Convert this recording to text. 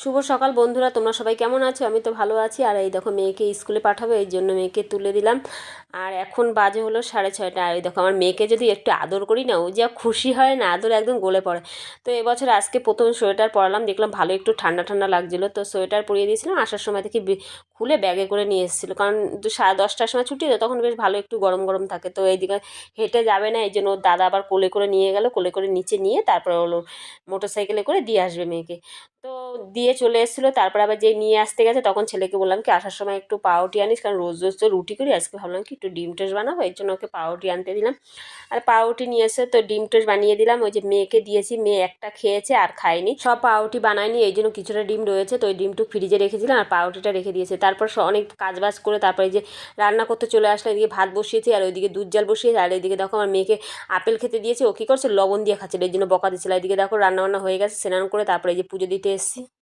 শুভ সকাল বন্ধুরা, তোমরা সবাই কেমন আছো? আমি তো ভালো আছি। আর এই দেখো, মেয়েকে স্কুলে পাঠাবো, এই জন্য মেয়েকে তুলে দিলাম। আর এখন বাজে হলো 6:30। আর এই দেখো, আমার মেয়েকে যদি একটু আদর করি না, ও যা খুশি হয় না, আদর একদম গলে পড়ে। তো এবছর আজকে প্রথম সোয়েটার পরালাম, দেখলাম ভালো একটু ঠান্ডা ঠান্ডা লাগছিলো, তো সোয়েটার পরিয়ে দিয়েছিলাম। আসার সময় থেকে খুলে ব্যাগে করে নিয়ে এসেছিলো, কারণ 10:30টার সময় ছুটি, তো তখন বেশ ভালো একটু গরম গরম থাকে। তো এইদিকে হেঁটে যাবে না, এই জন্য ওর দাদা আবার কোলে করে নিয়ে গেল, কোলে করে নিচে নিয়ে তারপরে হলো মোটর সাইকেলে করে দিয়ে আসবে মেয়েকে। তো দিয়ে চলে এসেছিলো। তারপর আবার যেই নিয়ে আসতে গেছে, তখন ছেলেকে বললাম কি আসার সময় একটু পাউরুটি আনিস, কারণ রোজ রোজ তো রুটি করি, আজকে ভাবলাম কি একটু ডিম টোস্ট বানাবো, এর জন্য ওকে পাউরুটি আনতে দিলাম। আর পাউরুটি নিয়ে এসে তো ডিম টোস্ট বানিয়ে দিলাম। ওই যে মেয়েকে দিয়েছি, মেয়ে একটা খেয়েছে আর খায়নি, সব পাউরুটি বানায়নি, এই জন্য কিছুটা ডিম রয়েছে, তো ওই ডিমটুক ফ্রিজে রেখেছিলাম আর পাউরুটিটা রেখে দিয়েছে। তারপর অনেক কাজবাজ করে তারপরে যে রান্না করতে চলে আসলে, এদিকে ভাত বসিয়েছি আর ওইদিকে দুধ জাল বসিয়েছি। আর এইদিকে দেখো, আমার মেয়েকে আপেল খেতে দিয়েছে, ও কী করছে লবণ দিয়ে খাচ্ছে, এই জন্য বকা দিচ্ছিল। এদিকে দেখো রান্নাবান্না হয়ে গেছে, স্নান করে তারপরে এই যে পুজো দিতে এসেছি।